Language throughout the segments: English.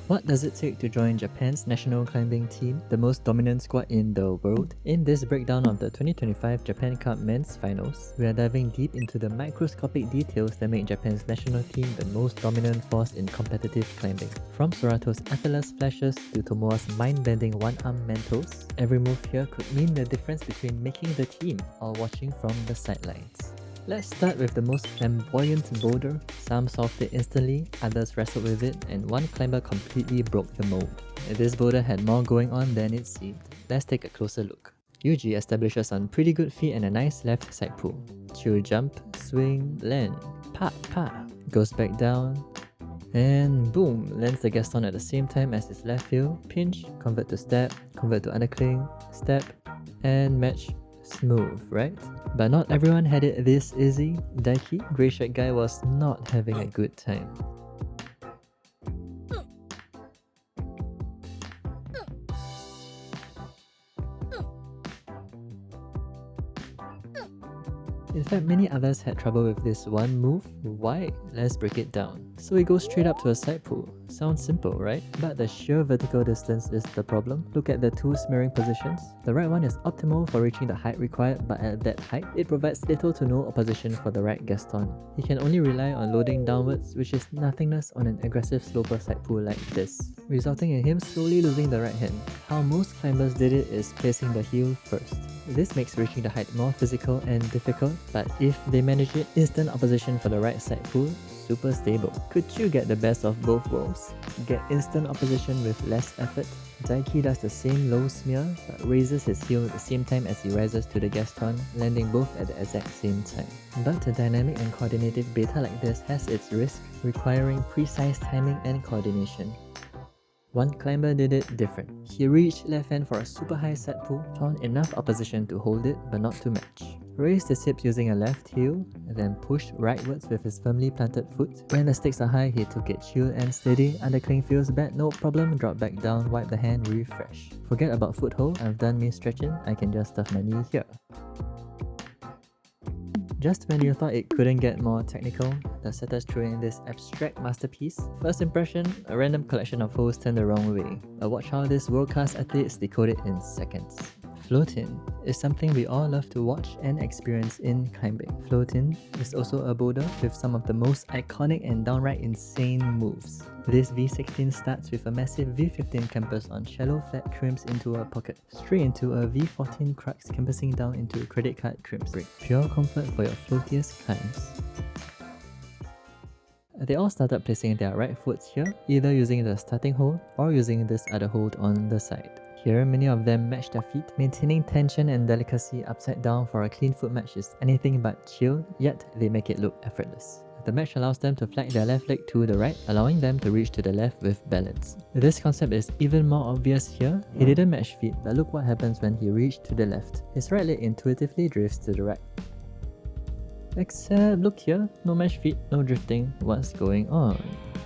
What does it take to join Japan's national climbing team, the most dominant squad in the world? In this breakdown of the 2025 Japan Cup Men's Finals, we are diving deep into the microscopic details that make Japan's national team the most dominant force in competitive climbing. From Sorato's effortless flashes to Tomoa's mind-bending one-arm mantles, every move here could mean the difference between making the team or watching from the sidelines. Let's start with the most flamboyant boulder. Some solved it instantly, others wrestled with it, and one climber completely broke the mold. This boulder had more going on than it seemed. Let's take a closer look. Yuji establishes on pretty good feet and a nice left side pull. Chill jump, swing, land, pa pa, goes back down, and boom, lands the Gaston at the same time as his left heel, pinch, convert to step, convert to undercling, step, and match. Smoove, right? But not everyone had it this easy. Daiki, grey shirt guy, was not having a good time. In fact, many others had trouble with this one move. Why? Let's break it down. So we go straight up to a side pull. Sounds simple, right? But the sheer vertical distance is the problem. Look at the two smearing positions. The right one is optimal for reaching the height required, but at that height, it provides little to no opposition for the right Gaston. He can only rely on loading downwards, which is nothingness on an aggressive sloper side pull like this, resulting in him slowly losing the right hand. How most climbers did it is placing the heel first. This makes reaching the height more physical and difficult, but if they manage it, instant opposition for the right side pull, super stable. Could you get the best of both worlds? Get instant opposition with less effort? Daiki does the same low smear, but raises his heel at the same time as he rises to the Gaston, landing both at the exact same time. But a dynamic and coordinated beta like this has its risk, requiring precise timing and coordination. One climber did it different. He reached left hand for a super high set pull, found enough opposition to hold it but not to match. Raised his hips using a left heel, then pushed rightwards with his firmly planted foot. When the stakes are high, he took it chill and steady. Undercling feels bad, no problem, drop back down, wipe the hand, refresh. Forget about foothold, I've done me stretching, I can just stuff my knee here. Just when you thought it couldn't get more technical, the setters threw in this abstract masterpiece. First impression, a random collection of holes turned the wrong way. But watch how this world-class athletes decode it in seconds. Float-in is something we all love to watch and experience in climbing. Float-in is also a boulder with some of the most iconic and downright insane moves. This V16 starts with a massive V15 campus on shallow flat crimps into a pocket, straight into a V14 crux campusing down into a credit card crimps break. Pure comfort for your floatiest climbs. They all started placing their right foots here, either using the starting hold or using this other hold on the side. Here, many of them match their feet. Maintaining tension and delicacy upside down for a clean foot match is anything but chill, yet they make it look effortless. The match allows them to flag their left leg to the right, allowing them to reach to the left with balance. This concept is even more obvious here. He didn't match feet, but look what happens when he reached to the left. His right leg intuitively drifts to the right. Except, look here, no match feet, no drifting. What's going on?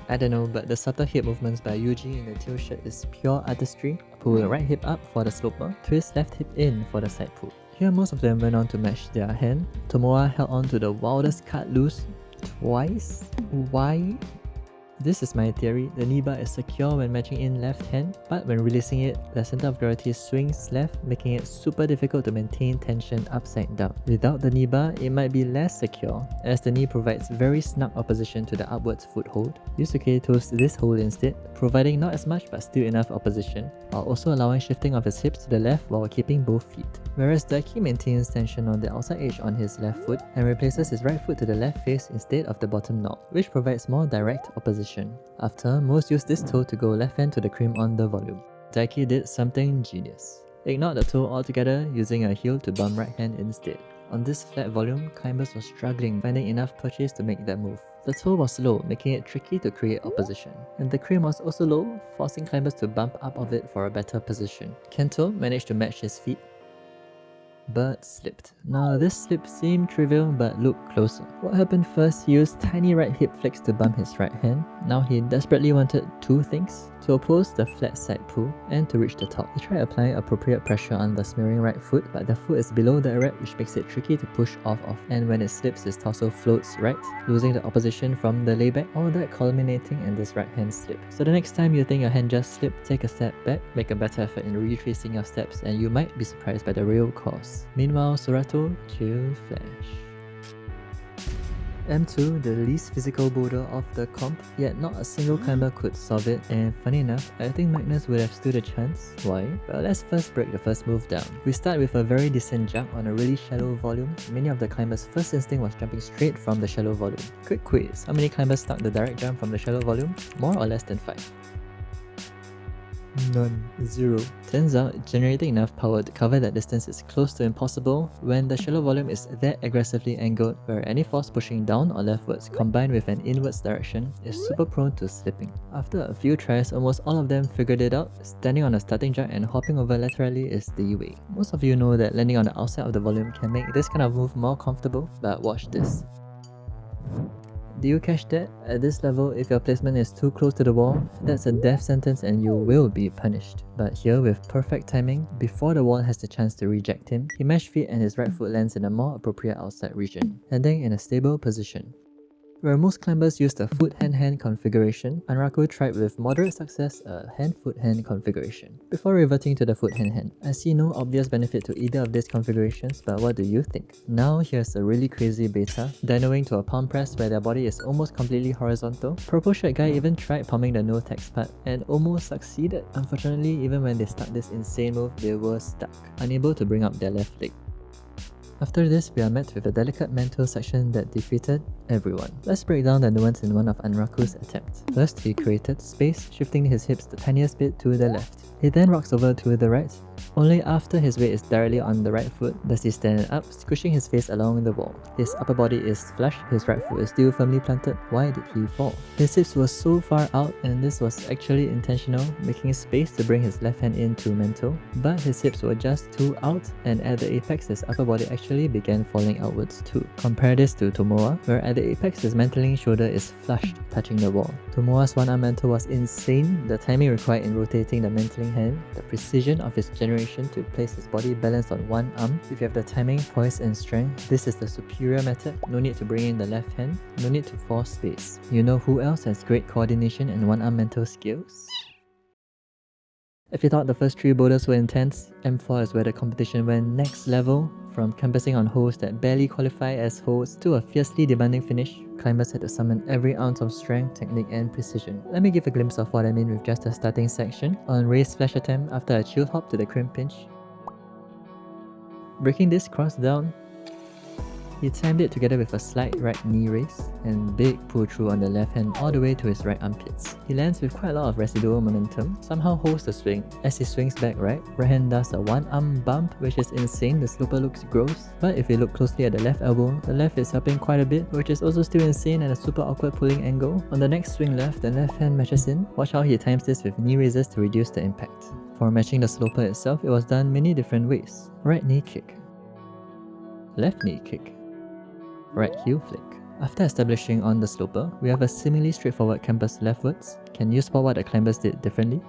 I don't know, but the subtle hip movements by Yuji in the tail shirt is pure artistry. Pull the right hip up for the sloper, twist left hip in for the side pull. Here most of them went on to match their hand. Tomoa held on to the wildest cut loose twice? Why? This is my theory. The knee bar is secure when matching in left hand, but when releasing it, the center of gravity swings left, making it super difficult to maintain tension upside down. Without the knee bar, it might be less secure, as the knee provides very snug opposition to the upwards foothold. Yusuke toes this hold instead, providing not as much but still enough opposition, while also allowing shifting of his hips to the left while keeping both feet. Whereas Daiki maintains tension on the outside edge on his left foot and replaces his right foot to the left face instead of the bottom knob, which provides more direct opposition. After, most use this toe to go left hand to the crimp on the volume. Daiki did something genius. Ignored the toe altogether, using a heel to bump right hand instead. On this flat volume, climbers were struggling finding enough purchase to make that move. The toe was low, making it tricky to create opposition. And the crimp was also low, forcing climbers to bump up of it for a better position. Kento managed to match his feet, but slipped. Now this slip seemed trivial, but look closer. What happened first? He used tiny right hip flicks to bump his right hand. Now he desperately wanted two things: to oppose the flat side pull and to reach the top. He tried applying appropriate pressure on the smearing right foot, but the foot is below the erect, which makes it tricky to push off of, and when it slips, his torso floats right, losing the opposition from the layback, all that culminating in this right hand slip. So the next time you think your hand just slipped, take a step back, make a better effort in retracing your steps, and you might be surprised by the real cause. Meanwhile, Sorato, chill flash. M2, the least physical boulder of the comp, yet not a single climber could solve it, and funny enough, I think Magnus would have stood a chance. Why? Well, let's first break the first move down. We start with a very decent jump on a really shallow volume. Many of the climbers' first instinct was jumping straight from the shallow volume. Quick quiz, how many climbers stuck the direct jump from the shallow volume? More or less than 5? None. 0. Turns out, generating enough power to cover that distance is close to impossible when the shallow volume is that aggressively angled, where any force pushing down or leftwards combined with an inwards direction is super prone to slipping. After a few tries, almost all of them figured it out. Standing on a starting jump and hopping over laterally is the way. Most of you know that landing on the outside of the volume can make this kind of move more comfortable, but watch this. Do you catch that? At this level, if your placement is too close to the wall, that's a death sentence and you will be punished. But here, with perfect timing, before the wall has the chance to reject him, he mashed feet and his right foot lands in a more appropriate outside region, landing in a stable position. Where most climbers used a foot-hand-hand configuration, Anraku tried with moderate success a hand-foot-hand configuration. Before reverting to the foot-hand-hand, I see no obvious benefit to either of these configurations, but what do you think? Now here's a really crazy beta, dynoing to a palm press where their body is almost completely horizontal. Purple shirt guy even tried palming the no-text part and almost succeeded. Unfortunately, even when they start this insane move, they were stuck, unable to bring up their left leg. After this, we are met with a delicate mental section that defeated everyone. Let's break down the nuance in one of Anraku's attempts. First, he created space, shifting his hips the tiniest bit to the left. He then rocks over to the right. Only after his weight is directly on the right foot does he stand up, squishing his face along the wall. His upper body is flush, his right foot is still firmly planted. Why did he fall? His hips were so far out, and this was actually intentional, making space to bring his left hand into mental, but his hips were just too out, and at the apex his upper body actually began falling outwards too. Compare this to Tomoa, where at the apex his mantling shoulder is flush, touching the wall. Tomoa's one-arm mantle was insane, the timing required in rotating the mantling hand, the precision of his generation to place his body balanced on one arm. If you have the timing, poise and strength, this is the superior method. No need to bring in the left hand, no need to force space. You know who else has great coordination and one-arm mental skills? If you thought the first 3 boulders were intense, M4 is where the competition went next level. From campusing on holes that barely qualify as holes to a fiercely demanding finish, climbers had to summon every ounce of strength, technique and precision. Let me give a glimpse of what I mean with just a starting section. On raised flash attempt after a chill hop to the crimp pinch. Breaking this cross down, he timed it together with a slight right knee raise and big pull through on the left hand all the way to his right armpits. He lands with quite a lot of residual momentum, somehow holds the swing. As he swings back right hand does a one arm bump, which is insane. The sloper looks gross, but if you look closely at the left elbow, the left is helping quite a bit, which is also still insane and a super awkward pulling angle. On the next swing left, the left hand matches in. Watch how he times this with knee raises to reduce the impact. For matching the sloper itself, it was done many different ways. Right knee kick, left knee kick, right heel flick. After establishing on the sloper, we have a seemingly straightforward campus leftwards. Can you spot what the climbers did differently?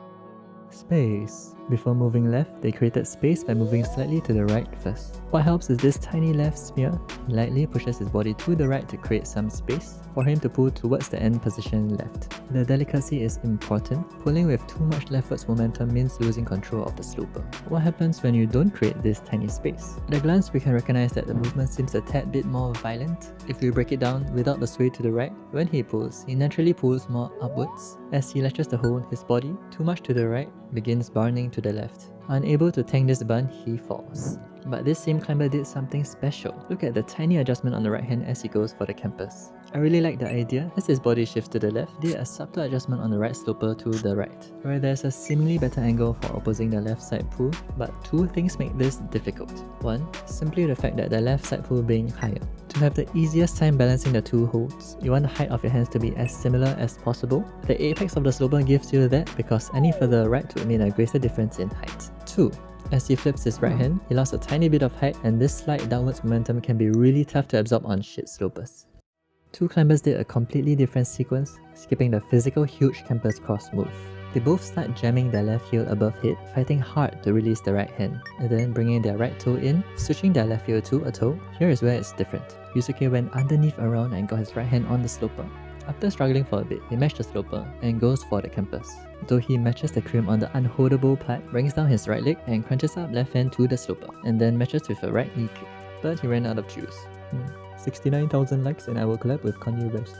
Space. Before moving left, they created space by moving slightly to the right first. What helps is this tiny left smear. He lightly pushes his body to the right to create some space for him to pull towards the end position left. The delicacy is important. Pulling with too much leftwards momentum means losing control of the sloper. What happens when you don't create this tiny space? At a glance, we can recognize that the movement seems a tad bit more violent. If we break it down without the sway to the right, when he pulls, he naturally pulls more upwards. As he latches the hold, his body, too much to the right, begins burning to the left. Unable to tank this burn, he falls. But this same climber did something special. Look at the tiny adjustment on the right hand as he goes for the campus. I really like the idea. As his body shifts to the left, did a subtle adjustment on the right sloper to the right, where there's a seemingly better angle for opposing the left side pull, but 2 things make this difficult. 1. Simply the fact that the left side pull being higher. To have the easiest time balancing the 2 holds, you want the height of your hands to be as similar as possible. The apex of the sloper gives you that because any further right would mean a greater difference in height. 2. As he flips his right hand, he lost a tiny bit of height, and this slight downwards momentum can be really tough to absorb on shit slopers. 2 climbers did a completely different sequence, skipping the physical huge campus cross move. They both start jamming their left heel above head, fighting hard to release the right hand, and then bringing their right toe in, switching their left heel to a toe. Here is where it's different. Yusuke went underneath around and got his right hand on the sloper. After struggling for a bit, he matched the sloper and goes for the campus. Though he matches the crimp on the unholdable plat, brings down his right leg and crunches up left hand to the sloper, and then matches with a right knee kick. But he ran out of juice. 69,000 likes and I will collab with Kanye West.